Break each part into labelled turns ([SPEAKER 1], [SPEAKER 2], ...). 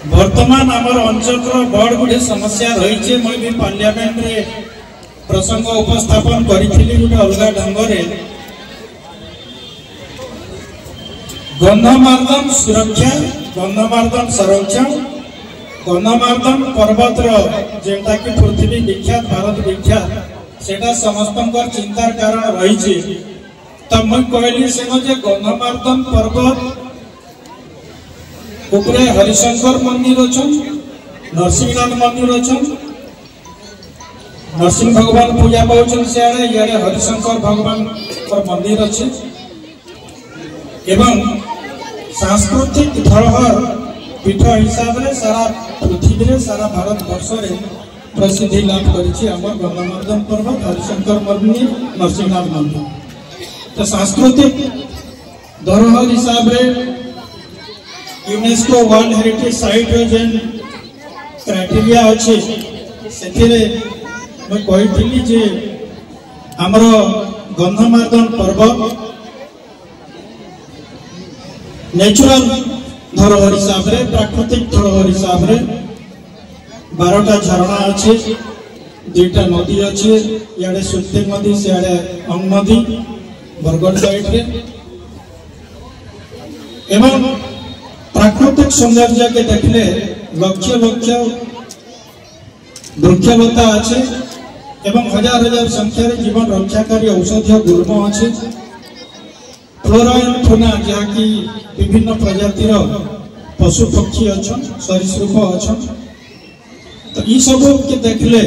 [SPEAKER 1] वर्तमान आमर अंचल बड़ गुटे समस्या रही मुझे पार्लियामेंट रे प्रसंग उपस्थापन करी गोटे अलग ढंग से गंधमार्दन सुरक्षा गंधमार्दन संरक्षण गंधमार्दन पर्वत जेटा कि पृथ्वी विख्यात भारत विख्यात सेटा समस्त चिंतार कारण रही। तो मुझे कहली से गंधमार्दन पर्वत उपरे हरिशंकर मंदिर अच्छन नरसिंहनाथ मंदिर अच्छन नरसिंह भगवान पूजा पाचन सियाड़े इे हरिशंकर भगवान मंदिर अच्छे एवं सांस्कृतिक धरोहर पीठ हिसाब से सारा पृथ्वी सारा भारत वर्ष में प्रसिद्धि लाभ कर गंधमार्दन पर्वत हरिशंकर मंदिर नरसिंहनाथ मंदिर। तो सांस्कृतिक धरोहर हिसाब से यूनेस्को वर्ल्ड हेरिटेज साइट जेन क्राइटेरिया अच्छे से मैं कही जे आमर गंधमार्दन पर्वत नेचुरल धरोहर हिसाब से प्राकृतिक धरोहर हिसाब से 12टा झरणा अच्छे 2टा नदी अच्छे इे सुक्ति नदी सियाड़े अंग नदी बरगढ़ साइड रे एवं प्राकृतिक सौंदर्य के देखले लक्ष लक्ष वृक्षलता अच्छे एवं हजार हजार संख्या जीवन रक्षाकारी औषधीय गुल्म अच्छे फ्लोरा एंड फौना जहाँकि विभिन्न प्रजातिर पशु पक्षी अच्छन सरीसृप अच्छन। तो ये सब के देखले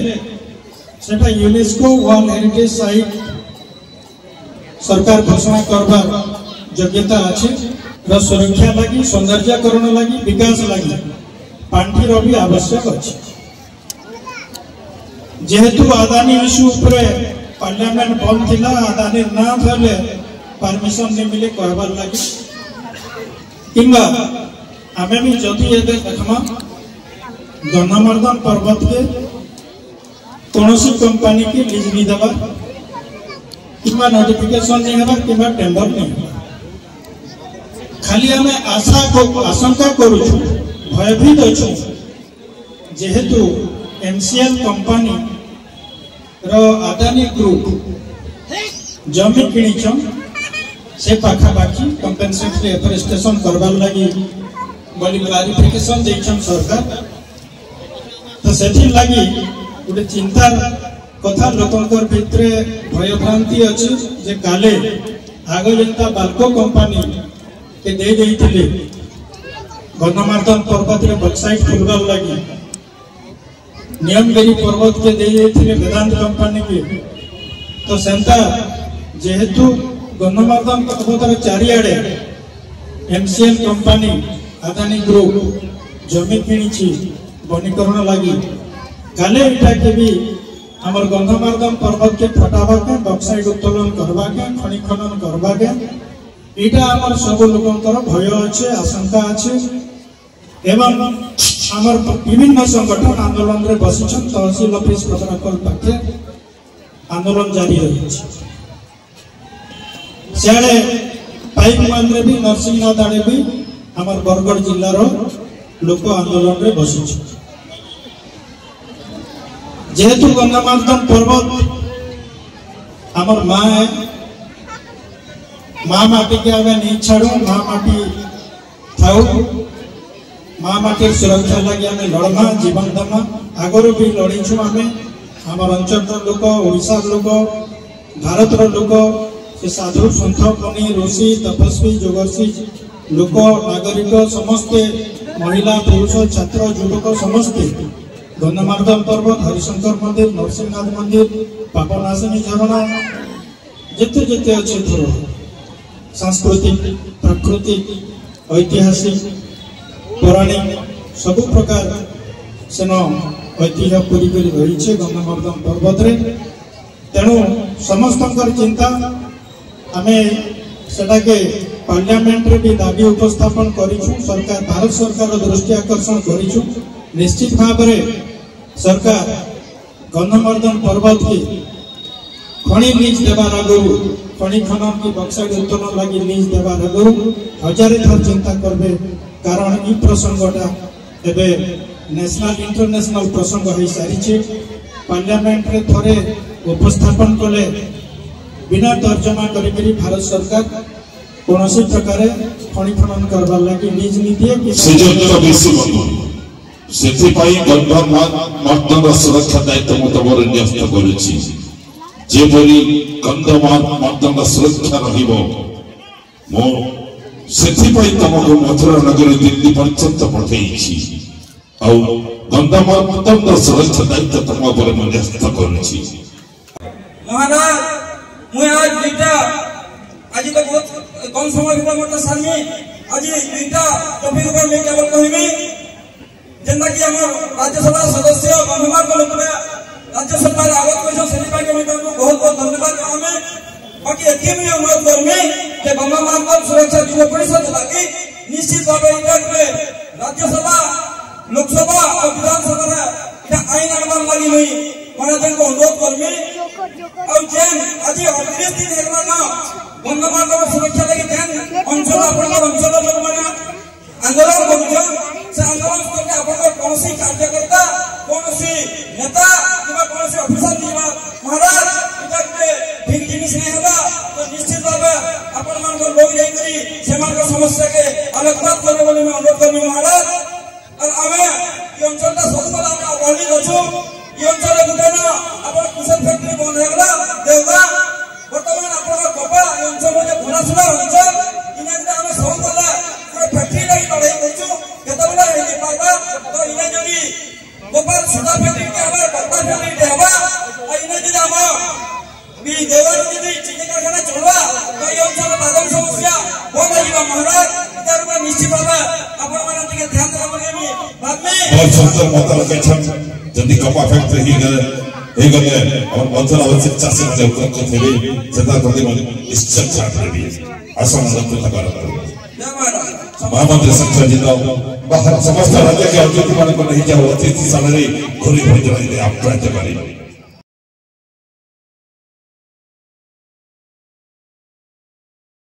[SPEAKER 1] सेटा यूनेस्को वर्ल्ड हेरिटेज साइट सरकार घोषणा करबार योग्यता अच्छे सुरक्षा लगी सौंदर्यकरण लगी विकास लगी पांठीर भी आवश्यक अच्छे। जेहेतु अदानी इश्यू उपरे पार्लियामेंट बंद थिला अदानी ना थले परमिशन नहीं मिले कहबार लगी किंबा आमे भी जदि एबे देखमा गंधमार्दन पर्वत के कौनसी कंपनी के लीज नहीं देवा किंबा नोटिफिकेशन नहीं हेबा किंबा टेंडर नहीं खाली आम आशंका करुचु भयभीत अच्छु जेहेतु एमसीएल कंपनी रो अदानी ग्रुप जमी किणीचन से पाखापाखी कंपेनसेटरी एफरेस्टेशन करवार लगी बोली क्लारिफिकेशन देछन सरकार। तो सेठी लगी गोटे चिंतार कथा लोकंकर भितरे भयभ्रांति अच्छी जे काले आग जनता बाल्को कंपनी के दे देइथिले गंधमार्दन पर्वत रे वेबसाइट खुलवार लगी नियमगिरी पर्वत के दे देइथिले वेदांत कंपनी के। तो सेंता जेहेतु गंधमार्दन पर्वत रे चारिआडे एमसीएल कंपनी अदानी ग्रुप जमी किणीची वनीकरण लगी काले एटा के भी हमर गंधमार्दन पर्वत के फटावा के वेबसाइट उत्तोलन करवा के खनि खनन करवा के इटा आमर सब लोकंकर भय अच्छे आशंका अच्छे एवं आमर विभिन्न संगठन आंदोलन रे बसिछन तहसील ऑफिस पत्राकल पाखे आंदोलन जारी रही सियाड़े पाइप मान रे भी नरसिंहनाथ आड़े भी आमर बरगढ़ जिल्लार लोक आंदोलन रे बसिछन। जेहेतु गंधमार्दन पर्वत आमर माँ है माँ माटी के आगे नहीं छाड़ू माँ माटी थाऊ माँ माटी सुरक्षा लगे आम लड़मा जीवन दमा आगर भी लड़ीचु आम आम अंचल लोक ओडिशा लोक भारत लोक से साधु सन्थ मुनि ऋषि तपस्वी जोगर्षि लोक नागरिक समस्ते महिला पुरुष छात्र युवक समस्ते गंधमार्दन पर्वत हरिशंकर मंदिर नरसिंहनाथ मंदिर पापनाशिनी झरणा जिते जिते अच्छे धरोहर सांस्कृतिक प्राकृतिक ऐतिहासिक पौराणिक सब प्रकार सेन ऐतिह्य पूरी रही गंधमार्दन पर्वत रे। तेणु समस्त चिंता आमे सेटा के पार्लियामेंट रे भी दाबी उपस्थापन करिछु सरकार भारत सरकार दृष्टि आकर्षण करिछु निश्चित भाव में सरकार गंधमार्दन पर्वत की खनि लीज देवार आगु खनि खनन की बक्साइट उत्तोलन लगी लीज देवार आगु हजार थर चिंता करबे कारण ई प्रसंगटा एबे नेशनल इंटरनेशनल प्रसंग हो सारी पार्लियामेंट रे थोड़े उपस्थापन कले बिना तर्जमा करी भारत सरकार कौन प्रकार खनि खनन करबार लगी निज नीति सुरक्षा दायित्व मुताबर न्यस्त करुछि जेपरि कंधमाल मर्दन सुरक्षा रहिबो मो सेथिपाई तमको मथुरा नगर दिल्ली पर्यंत पठेइछि औ कंधमाल मर्दन सुरक्षा दायित्व तम पर न्यस्त करुछि
[SPEAKER 2] महाराज मुझे आज दुईटा आज तो बहुत कम समय भितर मत सारमी आज दुईटा टॉपिक ऊपर मैं केवल कहबी जेंदा कि हमर राज्यसभा सदस्य गंभीर को लोकने राज्यसभा आगत को सेनी पाई के मैं बहुत बहुत धन्यवाद हमें बाकी एके भी अनुरोध करमी कि गंगा मार्ग सुरक्षा युवा परिषद लागी निश्चित भाव में राज्यसभा लोकसभा और विधानसभा इटा आईन निर्माण लगी नहीं महाराज को अनुरोध करमी और जेन आज 38 दिन हेगला ना गंगा मार्ग सुरक्षा लगी जेन अंचल अपन अंचल लोग माने आंदोलन करूछन से आंदोलन करके अपन कौन सी कार्यकर्ता कौन सी नेता किबा कौन सी ऑफिसर दिबा महाराज इटा के ठीक जिनिस नहीं होला तो निश्चित भाव अपन मान को लोग जाई करी सेमान को समस्या के अलग बात करबे बोली मैं अनुरोध करमी महाराज और हमें ये अंचलटा सबला में अवहेलित होछु ये अंचल गुटेना अपन कुशल फैक्ट्री बंद हेगला देवगा वर्तमान अपन कपा ये अंचल जे भनासुरा अंचल इने जे हम सबला पूरा फैक्ट्री लागि लड़ाई करछु केतबला हेली पाबा तो इने जदी गोपाल सुधा फैक्ट्री के हमार कपा फैक्ट्री देबा और इने जे हम बी देवा जदी चीनी कारखाना चलवा तो ये अंचल बादल समस्या बंद होइबा महाराज इधर में निश्चित भाव अपन मन के ध्यान देबा बाद में
[SPEAKER 3] बहुत सुंदर मत लगे जदि कपा फैक्ट्री ही गले और मंचल आवश्यक चासी मजे उतर थे सेता प्रति निश्चय छात्र भी असम रत्न तकार महामंत्री संख्या जिला बाहर समस्त राज्य के अतिथि मान को नहीं जाओ अतिथि सामने घुरी भोज रही आप प्राप्त करें